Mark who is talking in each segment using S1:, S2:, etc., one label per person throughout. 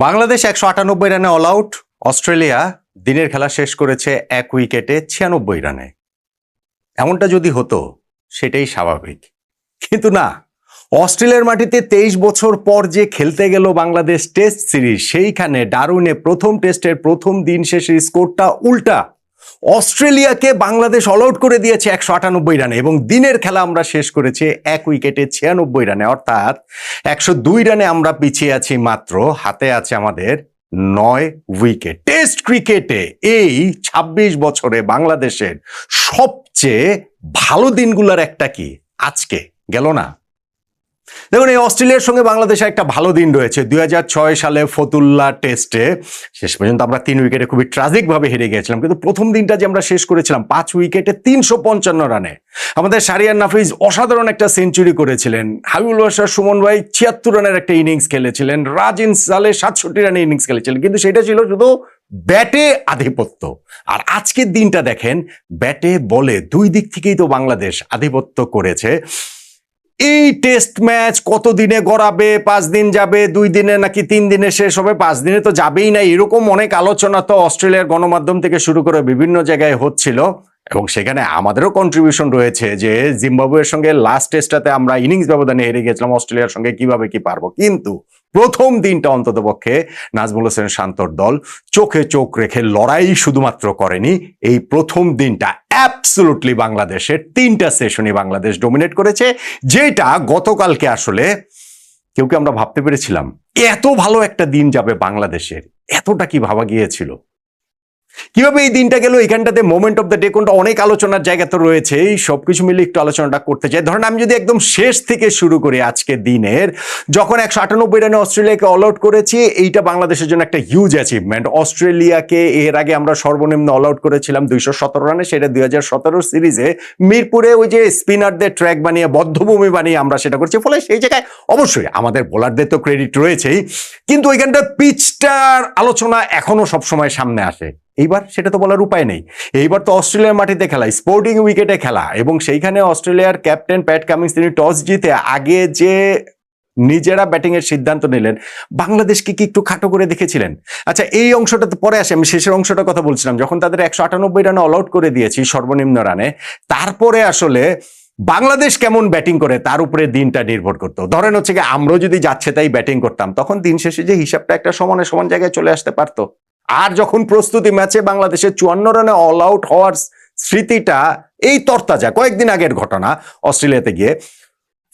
S1: বাংলাদেশ ১৯৮ রানে all out. Australia দিনের খেলা শেষ করেছে ১ উইকেটে ৯৬ রানে। এমনটা যদি হতো সেটাই স্বাভাবিক, কিন্তু না। অস্ট্রেলিয়ার মাটিতে ২৩ বছর পর যে খেলতে গেল বাংলাদেশ টেস্ট সিরিজ, সেইখানে ডারউইনে প্রথম টেস্টের প্রথম দিন শেষে স্কোরটা উল্টা। অস্ট্রেলিয়াকে বাংলাদেশ অল আউট করে দিয়েছে ১৯৮ রানে এবং দিনের খেলা আমরা শেষ করেছি ১ উইকেটে ৯৬ রানে, অর্থাৎ ১০২ রানে আমরা পিছিয়ে আছি মাত্র। হাতে আছে আমাদের ৯ উইকেট। টেস্ট ক্রিকেটে এই ২৬ বছরে বাংলাদেশের সবচেয়ে ভালো দিনগুলোর একটা কি আজকে গেল না? দেখুন, এই অস্ট্রেলিয়ার সঙ্গে বাংলাদেশের একটা ভালো দিন রয়েছে। ২০০৬ সালে ফতুল্লা টেস্টে শেষ পর্যন্ত আমরা ৩ উইকেটে খুবই ট্রাজিকভাবে হেরে গিয়েছিলাম, কিন্তু প্রথম দিনটা যে আমরা শেষ করেছিলাম ৫ উইকেটে ৩৫৫ রানে। আমাদের শাহরিয়ার নাফিজ অসাধারণ একটা সেঞ্চুরি করেছিলেন, হাবিবুল বাশার সুমন ভাই ৭৬ রানের একটা ইনিংস খেলেছিলেন, রাজিন সালে ৬৭ রানের ইনিংস খেলেছিলেন, কিন্তু সেটা ছিল শুধু ব্যাটে আধিপত্য। আর আজকের দিনটা দেখেন, ব্যাটে বলে দুই দিক থেকেই তো বাংলাদেশ আধিপত্য করেছে। এই টেস্ট ম্যাচ কত দিনে গড়াবে? ৫ দিন যাবে, ২ দিনে নাকি ৩ দিনে শেষ হবে? ৫ দিনে তো যাবেই না, এরকম অনেক আলোচনা তো অস্ট্রেলিয়ার গণমাধ্যম থেকে শুরু করে বিভিন্ন জায়গায় হচ্ছিল, এবং সেখানে আমাদেরও কন্ট্রিবিউশন রয়েছে যে জিম্বাবুয়ের সঙ্গে লাস্ট টেস্টটাতে আমরা ইনিংস ব্যবধানে হেরে গেছিলাম, অস্ট্রেলিয়ার সঙ্গে কিভাবে কি পারবো। কিন্তু প্রথম দিনটা অন্তত পক্ষে নাজমুল হোসেন শান্তর দল চোখে চোখ রেখে লড়াই শুধুমাত্র করেনি, এই প্রথম দিনটা অ্যাবসলুটলি বাংলাদেশের ৩টা সেশনই বাংলাদেশ ডমিনেট করেছে, যেটা গতকালকে আসলে কেউ কি আমরা ভাবতে পেরেছিলাম এত ভালো একটা দিন যাবে বাংলাদেশের? এতটা কি ভাবা গিয়েছিল? কিভাবে এই দিনটা গেল, এখানটাতে মোমেন্ট অফ দ্য ডে কোনটা, অনেক আলোচনার জায়গা তো রয়েছে। এই সবকিছু মিলে একটু আলোচনাটা করতে চাই। ধরেন আমি যদি একদম শেষ থেকে শুরু করি, আজকের দিনের যখন ১৯৮ রানে অস্ট্রেলিয়াকে অল আউট করেছি, এইটা বাংলাদেশের জন্য একটা হিউজ অ্যাচিভমেন্ট। অস্ট্রেলিয়াকে এর আগে আমরা সর্বনিম্ন অল আউট করেছিলাম ২১৭ রানে, সেটা ২০১৭ সিরিজে মিরপুরে ওই যে স্পিনারদের ট্র্যাক বানিয়ে, বদ্ধভূমি বানিয়ে আমরা সেটা করছি। ফলে সেই জায়গায় অবশ্যই আমাদের বোলারদের তো ক্রেডিট রয়েছেই, কিন্তু ওইখানটার পিচটার আলোচনা এখনো সবসময় সামনে আসে। এইবার সেটা তো বলার উপায় নেই। এইবার তো অস্ট্রেলিয়ার মাটিতে খেলা, স্পোর্টিং উইকেটে খেলা, এবং সেইখানে অস্ট্রেলিয়ার ক্যাপ্টেন প্যাট কামিন্স তিনি টস জিতে আগে যে নিজেরা ব্যাটিং এর সিদ্ধান্ত নিলেন, বাংলাদেশকে কি একটু খাটো করে দেখেছিলেন? আচ্ছা, এই অংশটা তো পরে আসে, আমি শেষের অংশটার কথা বলছিলাম। যখন তাদের ১৯৮ রানে অল আউট করে দিয়েছি সর্বনিম্ন রানে, তারপরে আসলে বাংলাদেশ কেমন ব্যাটিং করে তার উপরে দিনটা নির্ভর করতো। ধরেন হচ্ছে কি, আমরা যদি যাচ্ছে তাই ব্যাটিং করতাম, তখন দিন শেষে যে হিসাবটা একটা সমানে সমান জায়গায় চলে আসতে পারতো। আর যখন প্রস্তুতি ম্যাচে বাংলাদেশের ৫৪ রানে অল আউট হওয়ার স্মৃতিটা এই তরতাজা কয়েকদিন আগের ঘটনা অস্ট্রেলিয়াতে গিয়ে,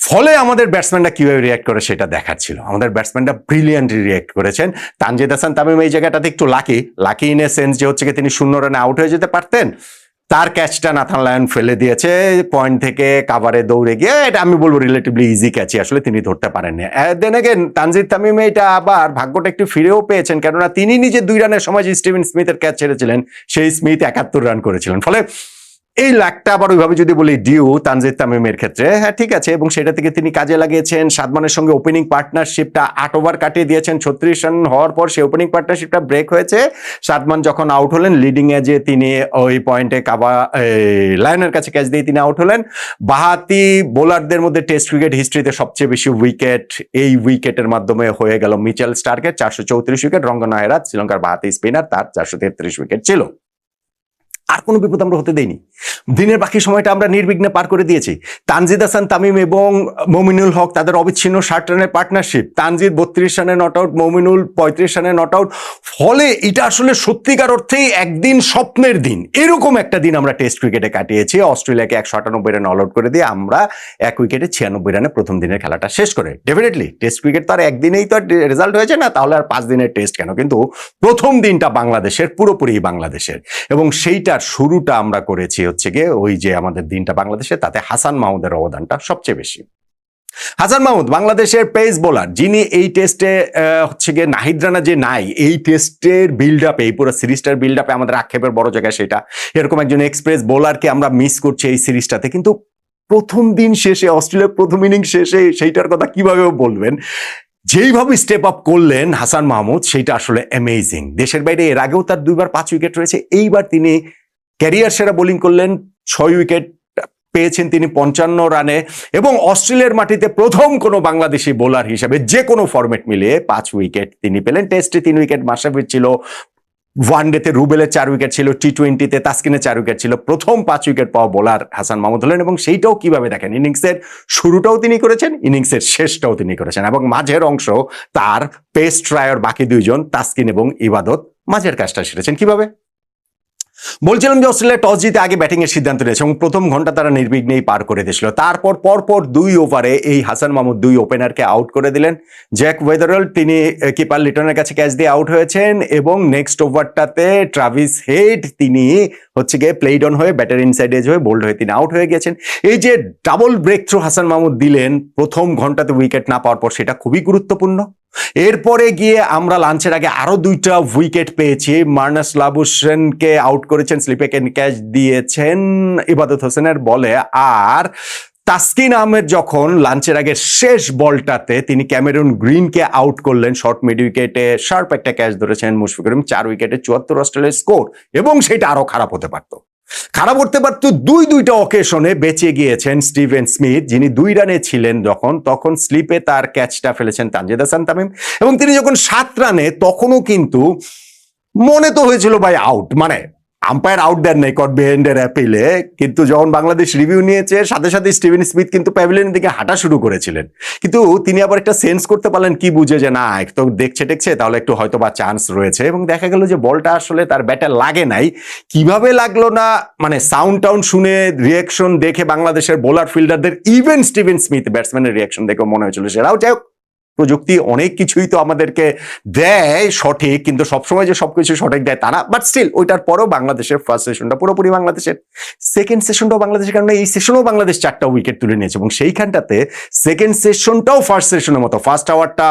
S1: ফলে আমাদের ব্যাটসম্যানরা কিভাবে রিয়াক্ট করে সেটা দেখার ছিল। আমাদের ব্যাটসম্যানরা ব্রিলিয়ান্টলি রিয়াক্ট করেছেন। তানজিদ হাসান তামিম এই জায়গাটাতে একটু লাকি ইন এ সেন্স যে হচ্ছে কি তিনি ০ রানে আউট হয়ে যেতে পারতেন, তার ক্যাচটা নাথান লায়ন ফেলে দিয়েছে পয়েন্ট থেকে কাভারে দৌড়ে গিয়ে, এটা আমি বলবো রিলেটিভলি ইজি ক্যাচই, আসলে তিনি ধরতে পারেননি। দেন এগেন তানজিদ তামিম এটা আবার ভাগ্যটা একটু ফিরেও পেয়েছেন, কেননা তিনি নিজে ২ রানের সময় যে স্টিভেন স্মিথের ক্যাচ ছেড়েছিলেন, সেই স্মিথ ৭১ রান করেছিলেন। ফলে এই লাখটা আবার ওইভাবে যদি বলি ডিউ তানজিদ তামিমের ক্ষেত্রে, হ্যাঁ ঠিক আছে, এবং সেটা থেকে তিনি কাজে লাগিয়েছেন। সাদমানের সঙ্গে ওপেনিং পার্টনারশিপটা ৮ ওভার কাটিয়ে দিয়েছেন ৩৬ রান হওয়ার পর, সেই ওপেনিং পার্টনারশিপটা ব্রেক হয়েছে। সাদমান যখন আউট হলেন, লিডিং এ যে তিনি ওই পয়েন্টে লায়নের কাছে ক্যাচ দিয়ে তিনি আউট হলেন। বাহাতি বোলারদের মধ্যে টেস্ট ক্রিকেট হিস্ট্রিতে সবচেয়ে বেশি উইকেট এই উইকেটের মাধ্যমে হয়ে গেল মিচেল স্টার্কের ৪৩৪ উইকেট। রঙ্গন আহেরাত শ্রীলঙ্কার বাহাতি স্পিনার, তার ৪৩৩ উইকেট ছিল। আর কোনো বিপদ আমরা হতে দেইনি। দিনের বাকি সময়টা আমরা নির্বিঘ্নে পার করে দিয়েছি। তানজিদ হাসান তামিম এবং মমিনুল হক তাদের অবিচ্ছিন্ন ৬০ রানের পার্টনারশিপ, তানজিদ ৩২ রানে নট আউট, মমিনুল ৩৫ রানে নট আউট। ফলে এটা আসলে সত্যিকার অর্থেই একদিন স্বপ্নের দিন, এরকম একটা দিন আমরা টেস্ট ক্রিকেটে কাটিয়েছি। অস্ট্রেলিয়াকে ১৯৮ রানে অল আউট করে দিয়ে আমরা ১ উইকেটে ৯৬ রানে প্রথম দিনের খেলাটা শেষ করে। ডেফিনেটলি টেস্ট ক্রিকেট তো আর একদিনেই তো রেজাল্ট হয়েছে না, তাহলে আর ৫ দিনের টেস্ট কেন? কিন্তু প্রথম দিনটা বাংলাদেশের, পুরোপুরি বাংলাদেশের, এবং সেইটার শুরুটা আমরা করেছি হচ্ছে গিয়ে ওই যে আমাদের দিনটা বাংলাদেশে, তাতে হাসান মাহমুদের অবদানটা সবচেয়ে বেশি। হাসান মাহমুদ বাংলাদেশের পেস বোলার, যিনি এই টেস্টে হচ্ছে গিয়ে নাহিদ রানা যে নাই, এই টেস্টের বিল্ড আপে, এই পুরো সিরিজটার বিল্ড আপে আমাদের আক্ষেপের বড় জায়গায় সেটা। এরকম একজন এক্সপ্রেস বোলারকে আমরা মিস করছি এই সিরিজটাতে, কিন্তু প্রথম দিন শেষে, অস্ট্রেলিয়ার প্রথম ইনিংস শেষে সেইটার কথা কিভাবে বলবেন? যেইভাবে স্টেপ আপ করলেন হাসান মাহমুদ, সেইটা আসলে অ্যামেজিং। দেশের বাইরে এর আগেও তার ২ বার ৫ উইকেট রয়েছে, এইবার তিনি ক্যারিয়ার সেরা বোলিং করলেন, ৬ উইকেট পেয়েছেন তিনি 55 রানে, এবং অস্ট্রেলিয়ার মাটিতে প্রথম কোনো বাংলাদেশি বোলার হিসেবে যে কোনো ফরম্যাট মিলিয়ে 5 উইকেট তিনি পেলেন। টেস্টে 3 উইকেট মাশরাফির ছিল, ওয়ানডেতে রুবেলের 4 উইকেট ছিল, টি-20তে তাসকিনের 4 উইকেট ছিল। প্রথম 5 উইকেট পাওয়া বোলার হাসান মাহমুদ হলেন, এবং সেইটাও কিভাবে দেখেন, ইনিংসের শুরুটাও তিনি করেছেন, ইনিংসের শেষটাও তিনি করেছেন, এবং মাঝের অংশ তার পেস ট্রায়ার বাকি দুইজন তাসকিন এবং ইবাদত মাঝের কাজটা সেরেছেন। কিভাবে বলছিলাম যে অস্ট্রেলিয়া টস জিতে আগে ব্যাটিং এর সিদ্ধান্ত নিয়েছে এবং প্রথম ঘন্টা তারা নির্বিঘ্নেই পার করে দিয়েছিল। তারপর পরপর 2 ওভারে এই হাসান মাহমুদ 2 ওপেনারকে আউট করে দিলেন। জ্যাক ওয়েদারল তিনি কিপার লিটনের কাছে ক্যাচ দিয়ে আউট হয়েছেন, এবং নেক্সট ওভারটাতে ট্রাভিস হেড তিনি হচ্ছে গিয়ে প্লেড অন হয়ে ব্যাটার ইনসাইড এজ হয়ে বোল্ড হয়ে তিনি আউট হয়ে গেছেন। এই যে double break through Hasan Mahmud দিলেন প্রথম ঘন্টাতে উইকেট না পাওয়ার পর, সেটা খুবই গুরুত্বপূর্ণ। এরপরে গিয়ে আমরা লাঞ্চের আগে আরো 2টা উইকেট পেয়েছি। মার্নাস লাবুসেনকে আউট করেছেন, স্লিপে ক্যাচ দিয়েছেন ইবাদত হোসেনের বলে, আর তাসকিন আহমেদ যখন লাঞ্চের আগে শেষ বলটাতে তিনি ক্যামেরুন গ্রিনকে আউট করলেন শর্ট মিড উইকেটে, শার্প একটা ক্যাচ ধরেছেন মুশফিকুর রহিম, 4 উইকেটে 74 অস্ট্রেলিয়ার স্কোর, এবং সেটা আরো খারাপ হতে পারতো। করতে পারতো দুইটা অকেশনে বেঁচে গিয়েছেন স্টিভেন স্মিথ, যিনি 2 রানে ছিলেন তখন স্লিপে তার ক্যাচটা ফেলেছেন তানজিদ হাসান তামিম, এবং তিনি যখন 7 রানে তখনও কিন্তু মনে তো হয়েছিল ভাই আউট, মানে আম্পায়ার আউট দেন নাই কট বিহাইন্ডের অ্যাপিলে, কিন্তু যখন বাংলাদেশ রিভিউ নিয়েছে সাথে সাথে স্টিভেন স্মিথ কিন্তু প্যাভিলিয়নের দিকে হাঁটা শুরু করেছিলেন, কিন্তু তিনি আবার একটা সেন্স করতে পারলেন কি বুঝে যে না তো দেখছে তাহলে একটু হয়তো বা চান্স রয়েছে, এবং দেখা গেল যে বলটা আসলে তার ব্যাটে লাগে নাই। কিভাবে লাগলো না, মানে সাউন্ড টাউন শুনে রিয়াকশন দেখে বাংলাদেশের বোলার ফিল্ডারদের, ইভেন স্টিভেন স্মিথ ব্যাটসম্যানের রিয়াকশন দেখে মনে হয়েছিল সেটাও যাই হোক। প্রযুক্তি অনেক কিছুই তো আমাদেরকে দেয় সঠিক, কিন্তু সবসময় যে সবকিছু সঠিক দেয় তা না, বাট স্টিল ওইটার পরেও বাংলাদেশের ফার্স্ট সেশনটা পুরোপুরি বাংলাদেশের, সেকেন্ড সেশনটাও বাংলাদেশের, কারণে এই সেশনেও বাংলাদেশ 4টা উইকেট তুলে নিয়েছে, এবং সেইখানটাতে সেকেন্ড সেশনটাও ফার্স্ট সেশনের মতো। ফার্স্ট আওয়ারটা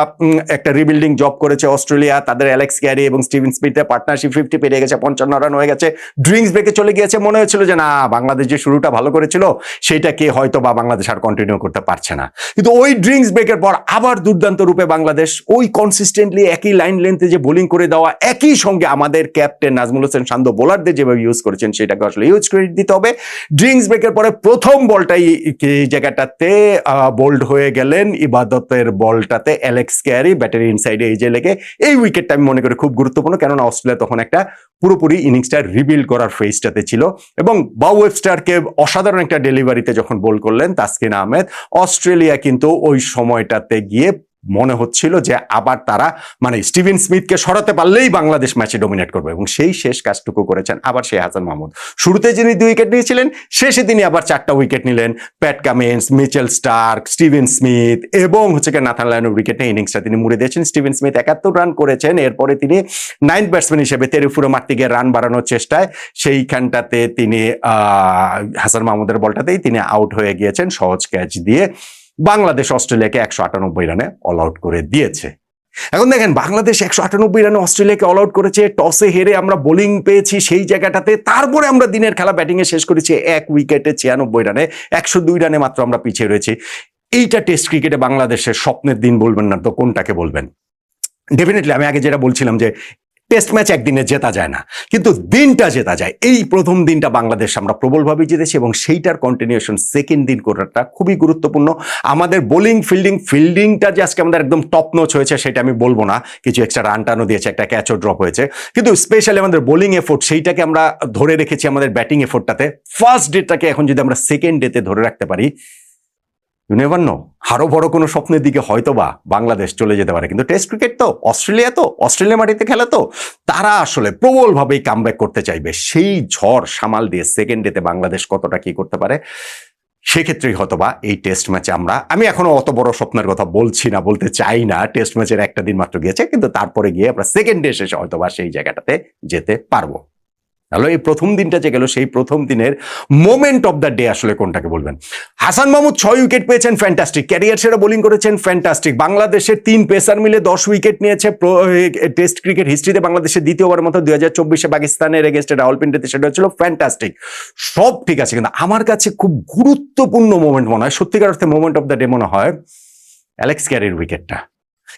S1: একটা রিবিল্ডিং জব করেছে অস্ট্রেলিয়া, তাদের অ্যালেক্স ক্যারি এবং স্টিভেন স্মিথের পার্টনারশিপ 50 পেরিয়ে গেছে, 55 রান হয়ে গেছে, ড্রিঙ্কস ব্রেকে চলে গিয়েছে। মনে হয়েছিল যে না বাংলাদেশ যে শুরুটা ভালো করেছিল সেটাকে হয়তো বা বাংলাদেশ আর কন্টিনিউ করতে পারছে না, কিন্তু ওই ড্রিঙ্কস ব্রেকের পর আবার দুর্দান্ত রূপে বাংলাদেশ ওই কনসিস্টেন্টলি একই লাইন লেন্থে যে বোলিং করে দেওয়া, একই সঙ্গে আমাদের ক্যাপ্টেন নাজমুল হোসেন শান্ত বোলারদের যেভাবে ইউজ করেছেন সেটাকে আসলে ইউজ ক্রেডিট দিতে হবে। ড্রিঙ্কস ব্রেকের পরে প্রথম বলটাই এই জায়গাটাতে বোল্ড হয়ে গেলেন, ইবাদতের বলটাতে অ্যালেক্স ক্যারি ব্যাটারি ইনসাইডে এই যে লেগে, এই উইকেটটা আমি মনে করি খুব গুরুত্বপূর্ণ, কেননা অস্ট্রেলিয়া তখন একটা পুরোপুরি ইনিংসটা রিবিল্ড করার ফেজটাতে ছিল, এবং বাউ ওয়েবস্টারকে অসাধারণ একটা ডেলিভারিতে যখন বোল করলেন তাসকিন আহমেদ, অস্ট্রেলিয়া কিন্তু ওই সময়টাতে গিয়ে মনে হচ্ছিল যে আবার তারা মানে স্টিভেন স্মিথকে সরাতে পারলেই বাংলাদেশ ম্যাচে ডমিনেট করবে, এবং সেই শেষ কাজটুকু করেছেন আবার সেই হাসান মাহমুদ। শুরুতে যিনি 2 উইকেট নিয়েছিলেন, শেষে তিনি আবার 4টা উইকেট নিলেন, Pat Cummins, Mitchell Starc, Steven Smith এবং হচ্ছে নাথান লায়নের উইকেটে ইনিংসটা তিনি মুড়ে দিয়েছেন। স্টিভেন স্মিথ 71 রান করেছেন, এরপরে তিনি 9th ব্যাটসম্যান হিসেবে তেরিফুরে মারতে গিয়ে রান বাড়ানোর চেষ্টায় সেইখানটাতে তিনি হাসান মাহমুদের বলটাতেই তিনি আউট হয়ে গিয়েছেন সহজ ক্যাচ দিয়ে। বাংলাদেশ অস্ট্রেলিয়াকে 198 রানে অল আউট করে দিয়েছে। এখন দেখেন বাংলাদেশ 198 রানে অস্ট্রেলিয়াকে অল আউট করেছে, টসে হেরে আমরা বোলিং পেয়েছি সেই জায়গাটাতে, তারপরে আমরা দিনের খেলা ব্যাটিং এ শেষ করেছি 1 উইকেটে 96 রানে, 102 রানে মাত্র আমরা পিছিয়ে রয়েছি। এইটা টেস্ট ক্রিকেটে বাংলাদেশের স্বপ্নের দিন বলবেন না তো কোনটাকে বলবেন? ডেফিনেটলি আমি আগে যেটা বলছিলাম যে টেস্ট ম্যাচ একদিনে জেতা যায় না, কিন্তু দিনটা জেতা যায়। এই প্রথম দিনটা বাংলাদেশ আমরা প্রবলভাবে জিতেছি, এবং সেইটার কন্টিনিউশন সেকেন্ড দিন করাটা খুবই গুরুত্বপূর্ণ। আমাদের বোলিং ফিল্ডিংটা যে আজকে আমাদের একদম টপ নচ হয়েছে সেটা আমি বলবো না, কিছু এক্সট্রা রান টানও দিয়েছে, একটা ক্যাচও ড্রপ হয়েছে, কিন্তু স্পেশালি আমাদের বোলিং এফোর্ট সেইটাকে আমরা ধরে রেখেছি আমাদের ব্যাটিং এফোর্টটাতে। ফার্স্ট ডেটাকে এখন যদি আমরা সেকেন্ড ডেতে ধরে রাখতে পারি, ইউ নেভার নো, আরো বড় কোনো স্বপ্নের দিকে হয়তো বা বাংলাদেশ চলে যেতে পারে। কিন্তু টেস্ট ক্রিকেট তো, অস্ট্রেলিয়া মাটিতে খেলা তো, তারা আসলে প্রবলভাবেই কামব্যাক করতে চাইবে। সেই ঝড় সামাল দিয়ে সেকেন্ড ডেতে বাংলাদেশ কতটা কি করতে পারে, সেক্ষেত্রেই হয়তোবা এই টেস্ট ম্যাচে আমি এখনো অত বড় স্বপ্নের কথা বলছি না, বলতে চাই না, টেস্ট ম্যাচের একটা দিন মাত্র গিয়েছে, কিন্তু তারপরে গিয়ে আমরা সেকেন্ড ডে শেষে হয়তোবা সেই জায়গাটাতে যেতে পারবো। তাহলে এই প্রথম দিনটা যে গেল, সেই প্রথম দিনের মোমেন্ট অফ দ্য ডে আসলে কোনটাকে বলবেন? হাসান মাহমুদ 6 উইকেট পেয়েছেন, ফ্যান্টাস্টিক, ক্যারিয়ার সেরা বোলিং করেছেন, ফ্যান্টাস্টিক। বাংলাদেশের 3 পেসার মিলে 10 উইকেট নিয়েছে। টেস্ট ক্রিকেট হিস্ট্রিতে বাংলাদেশের দ্বিতীয়বার মতো 2024-এ পাকিস্তানের এগেইনস্টে রাওয়ালপিন্ডিতে সেটা হচ্ছিল, ফ্যান্টাস্টিক, সব ঠিক আছে। কিন্তু আমার কাছে খুব গুরুত্বপূর্ণ মোমেন্ট মনে হয়, সত্যিকার অর্থে মোমেন্ট অফ দ্য ডে মনে হয় অ্যালেক্স ক্যারির উইকেটটা।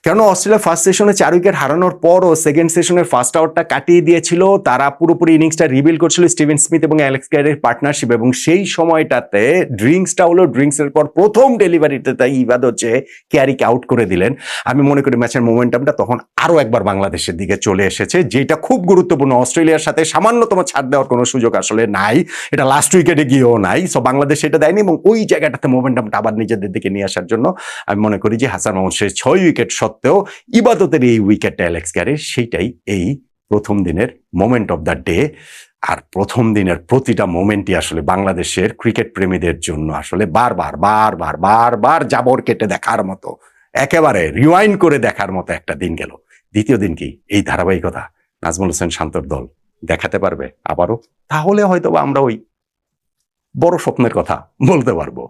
S1: কেন অস্ট্রেলিয়া ফার্স্ট সেশনে 4 উইকেট হারানোর পরও সেকেন্ড সেশনের ফার্স্ট আওয়ারটা কাটিয়ে দিয়েছিল, তারা পুরোপুরি ইনিংসটা রিবিল করছিল স্টিভেন স্মিথ এবং অ্যালেক্স ক্যারির পার্টনারশিপ, এবং সেই সময়টাতে ড্রিঙ্কসটা হলো, ড্রিঙ্কসের পর প্রথম ডেলিভারিতে তাই ইবাদ হচ্ছে ক্যারিকে আউট করে দিলেন। আমি মনে করি ম্যাচের মোমেন্টামটা তখন আরো একবার বাংলাদেশের দিকে চলে এসেছে, যেটা খুব গুরুত্বপূর্ণ। অস্ট্রেলিয়ার সাথে সামান্যতম ছাড় দেওয়ার কোনো সুযোগ আসলে নাই, এটা লাস্ট উইকেটে গিয়েও নাই। সো বাংলাদেশ এটা দেয়নি, এবং ওই জায়গাটাতে মোমেন্টামটা আবার নিজেদের দিকে নিয়ে আসার জন্য আমি মনে করি যে হাসান মাহমুদ শেষ 6 উইকেট সত্ত্বেও ইবাদতের এই উইকেটটা অ্যালেক্স ক্যারির, সেইটাই এই প্রথম দিনের মোমেন্ট অফ দ্য ডে। আর প্রথম দিনের প্রতিটা মোমেন্টই আসলে বাংলাদেশের ক্রিকেট প্রেমীদের জন্য আসলে বারবার বারবার বারবার জাবর কেটে দেখার মতো, একেবারে রিওয়াইন্ড করে দেখার মতো একটা দিন গেল। দ্বিতীয় দিন কি এই ধারাবাহিকতা নাজমুল হোসেন শান্তর দল দেখাতে পারবে আবারও? তাহলে হয়তো আমরা ওই বড় স্বপ্নের কথা বলতে পারবো।